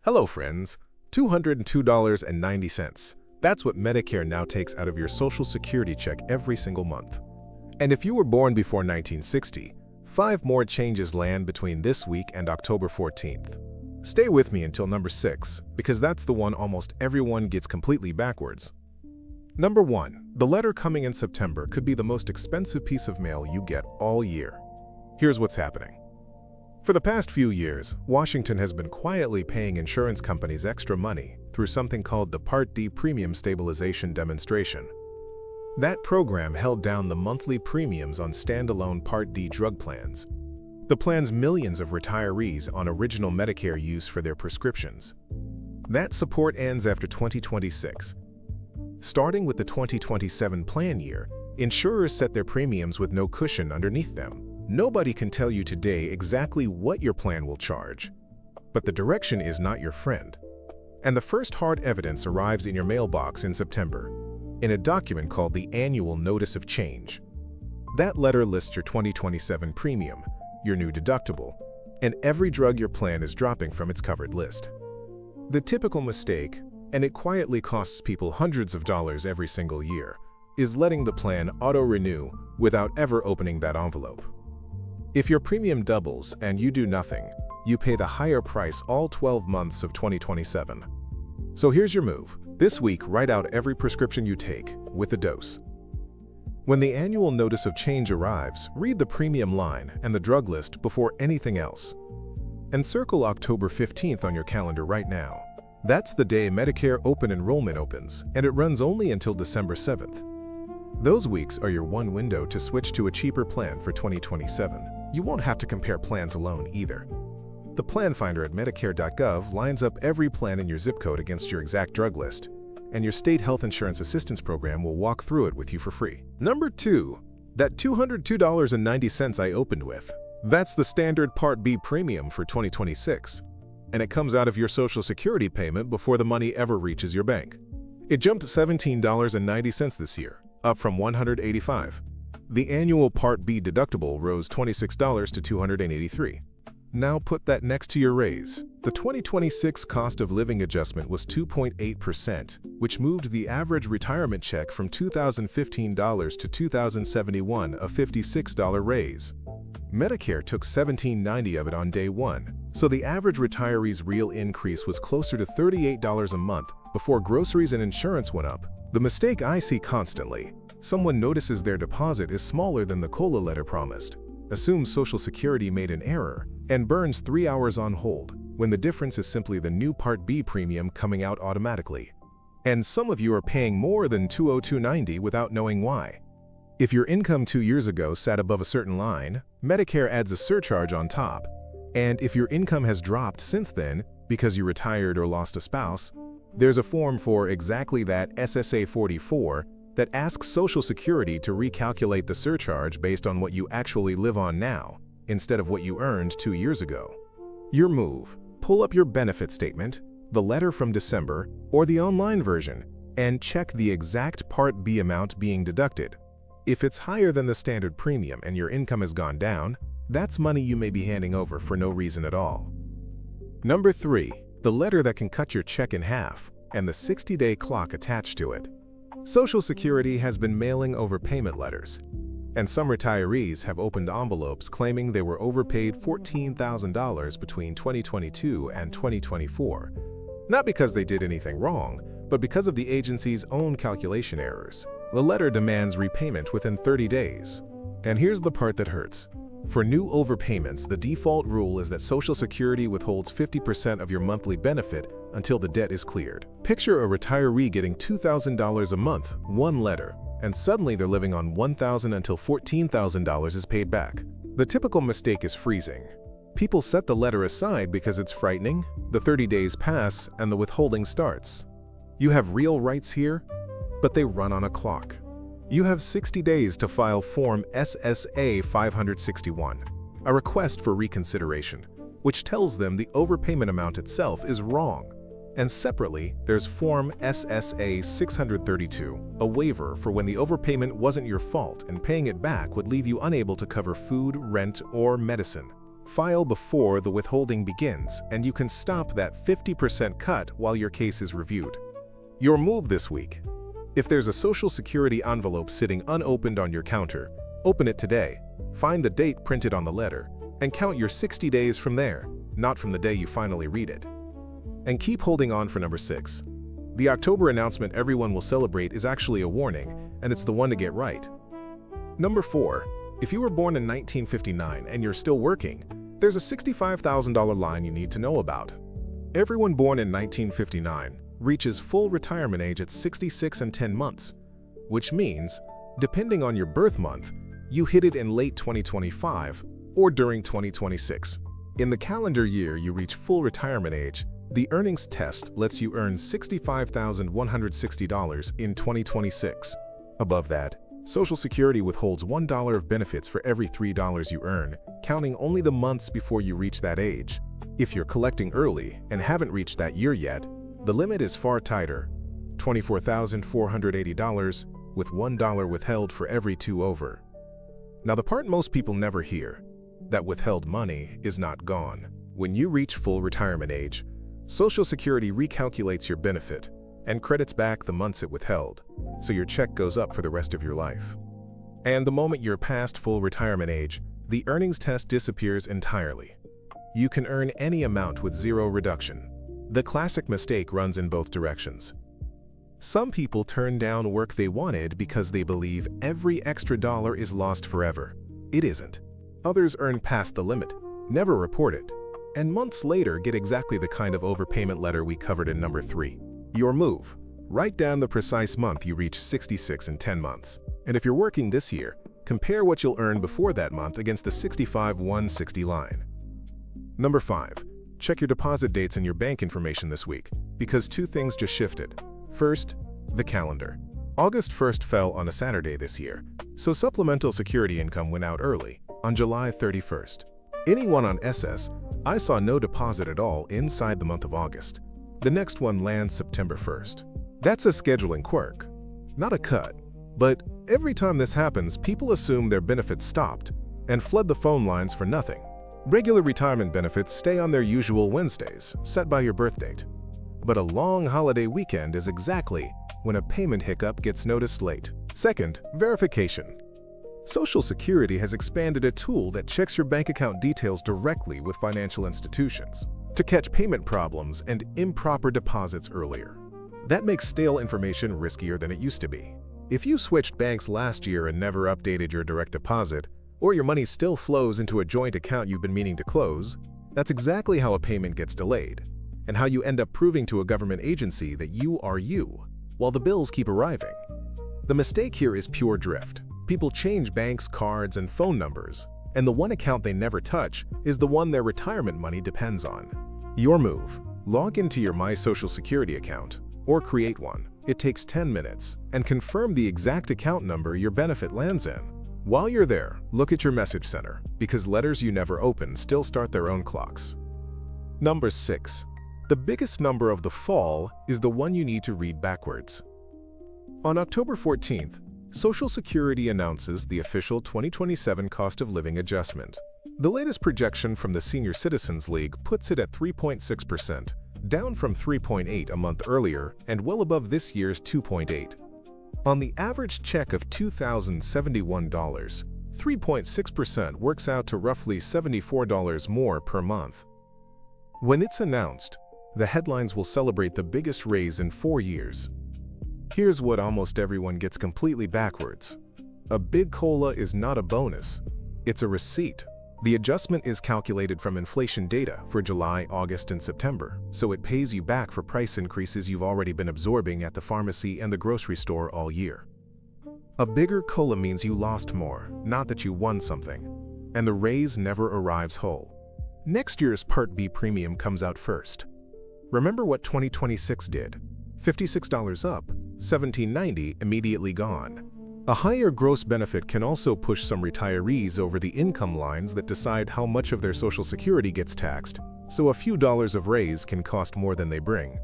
Hello, friends. $202.90. That's what Medicare now takes out of your Social Security check every single month. And if you were born before 1960, 5 more changes land between this week and October 14th. Stay with me until number 6, because that's the one almost everyone gets completely backwards. Number 1. The letter coming in September could be the most expensive piece of mail you get all year. Here's what's happening. For the past few years, Washington has been quietly paying insurance companies extra money through something called the Part D Premium Stabilization Demonstration. That program held down the monthly premiums on standalone Part D drug plans. The plan's millions of retirees on original Medicare use for their prescriptions. That support ends after 2026. Starting with the 2027 plan year, insurers set their premiums with no cushion underneath them. Nobody can tell you today exactly what your plan will charge, but the direction is not your friend. And the first hard evidence arrives in your mailbox in September, in a document called the Annual Notice of Change. That letter lists your 2027 premium, your new deductible, and every drug your plan is dropping from its covered list. The typical mistake, and it quietly costs people hundreds of dollars every single year, is letting the plan auto-renew without ever opening that envelope. If your premium doubles and you do nothing, you pay the higher price all 12 months of 2027. So here's your move. This week, write out every prescription you take, with a dose. When the annual notice of change arrives, read the premium line and the drug list before anything else. And circle October 15th on your calendar right now. That's the day Medicare Open Enrollment opens, and it runs only until December 7th. Those weeks are your one window to switch to a cheaper plan for 2027. You won't have to compare plans alone either. The Plan Finder at Medicare.gov lines up every plan in your zip code against your exact drug list, and your state health insurance assistance program will walk through it with you for free. Number 2. That $202.90 I opened with. That's the standard Part B premium for 2026, and it comes out of your Social Security payment before the money ever reaches your bank. It jumped to $17.90 this year, up from $185. The annual Part B deductible rose $26 to $283. Now put that next to your raise. The 2026 cost of living adjustment was 2.8%, which moved the average retirement check from $2,015 to $2,071, a $56 raise. Medicare took $1,790 of it on day one, so the average retiree's real increase was closer to $38 a month before groceries and insurance went up. The mistake I see constantly: someone notices their deposit is smaller than the COLA letter promised, assumes Social Security made an error, and burns 3 hours on hold, when the difference is simply the new Part B premium coming out automatically. And some of you are paying more than $202.90 without knowing why. If your income 2 years ago sat above a certain line, Medicare adds a surcharge on top. And if your income has dropped since then, because you retired or lost a spouse, there's a form for exactly that, SSA-44, that asks Social Security to recalculate the surcharge based on what you actually live on now, instead of what you earned 2 years ago. Your move: pull up your benefit statement, the letter from December, or the online version, and check the exact Part B amount being deducted. If it's higher than the standard premium and your income has gone down, that's money you may be handing over for no reason at all. Number 3. The letter that can cut your check in half, and the 60-day clock attached to it. Social Security has been mailing overpayment letters, and some retirees have opened envelopes claiming they were overpaid $14,000 between 2022 and 2024. Not because they did anything wrong, but because of the agency's own calculation errors. The letter demands repayment within 30 days. And here's the part that hurts. For new overpayments, the default rule is that Social Security withholds 50% of your monthly benefit until the debt is cleared. Picture a retiree getting $2,000 a month, one letter, and suddenly they're living on $1,000 until $14,000 is paid back. The typical mistake is freezing. People set the letter aside because it's frightening, the 30 days pass, and the withholding starts. You have real rights here, but they run on a clock. You have 60 days to file Form SSA-561, a request for reconsideration, which tells them the overpayment amount itself is wrong. And separately, there's Form SSA-632, a waiver for when the overpayment wasn't your fault and paying it back would leave you unable to cover food, rent, or medicine. File before the withholding begins, and you can stop that 50% cut while your case is reviewed. Your move this week. If there's a Social Security envelope sitting unopened on your counter, open it today, find the date printed on the letter, and count your 60 days from there, not from the day you finally read it. And keep holding on for number 6. The October announcement everyone will celebrate is actually a warning, and it's the one to get right. Number 4. If you were born in 1959 and you're still working, there's a $65,000 line you need to know about. Everyone born in 1959 reaches full retirement age at 66 and 10 months, which means, depending on your birth month, you hit it in late 2025 or during 2026. In the calendar year you reach full retirement age, the earnings test lets you earn $65,160 in 2026. Above that, Social Security withholds $1 of benefits for every $3 you earn, counting only the months before you reach that age. If you're collecting early and haven't reached that year yet, the limit is far tighter, $24,480 with $1 withheld for every 2 over. Now the part most people never hear, that withheld money is not gone. When you reach full retirement age, Social Security recalculates your benefit and credits back the months it withheld, so your check goes up for the rest of your life. And the moment you're past full retirement age, the earnings test disappears entirely. You can earn any amount with zero reduction. The classic mistake runs in both directions. Some people turn down work they wanted because they believe every extra dollar is lost forever. It isn't. Others earn past the limit, never report it, and months later get exactly the kind of overpayment letter we covered in number 3. Your move. Write down the precise month you reach 66 and 10 months. And if you're working this year, compare what you'll earn before that month against the 65-160 line. Number 5. Check your deposit dates and your bank information this week, because 2 things just shifted. First, the calendar. August 1st fell on a Saturday this year, so supplemental security income went out early, on July 31st. Anyone on SS, I saw no deposit at all inside the month of August. The next one lands September 1st. That's a scheduling quirk, not a cut. But every time this happens, people assume their benefits stopped and flood the phone lines for nothing. Regular retirement benefits stay on their usual Wednesdays, set by your birth date. But a long holiday weekend is exactly when a payment hiccup gets noticed late. Second, verification. Social Security has expanded a tool that checks your bank account details directly with financial institutions to catch payment problems and improper deposits earlier. That makes stale information riskier than it used to be. If you switched banks last year and never updated your direct deposit, or your money still flows into a joint account you've been meaning to close, that's exactly how a payment gets delayed, and how you end up proving to a government agency that you are you, while the bills keep arriving. The mistake here is pure drift. People change banks, cards, and phone numbers, and the one account they never touch is the one their retirement money depends on. Your move. Log into your My Social Security account, or create one. It takes 10 minutes, and confirm the exact account number your benefit lands in. While you're there, look at your message center, because letters you never open still start their own clocks. Number 6. The biggest number of the fall is the one you need to read backwards. On October 14th, Social Security announces the official 2027 cost of living adjustment. The latest projection from the Senior Citizens League puts it at 3.6%, down from 3.8% a month earlier and well above this year's 2.8%. On the average check of $2,071, 3.6% works out to roughly $74 more per month. When it's announced, the headlines will celebrate the biggest raise in 4 years. Here's what almost everyone gets completely backwards. A big COLA is not a bonus, it's a receipt. The adjustment is calculated from inflation data for July, August, and September, so it pays you back for price increases you've already been absorbing at the pharmacy and the grocery store all year. A bigger COLA means you lost more, not that you won something, and the raise never arrives whole. Next year's Part B premium comes out first. Remember what 2026 did? $56 up, $17.90 immediately gone. A higher gross benefit can also push some retirees over the income lines that decide how much of their Social Security gets taxed, so a few dollars of raise can cost more than they bring.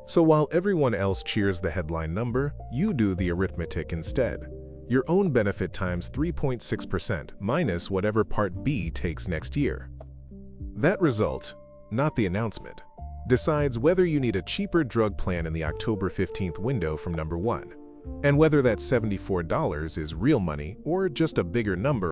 So while everyone else cheers the headline number, you do the arithmetic instead. Your own benefit times 3.6% minus whatever Part B takes next year. That result, not the announcement, decides whether you need a cheaper drug plan in the October 15th window from number 1, and whether that $74 is real money or just a bigger number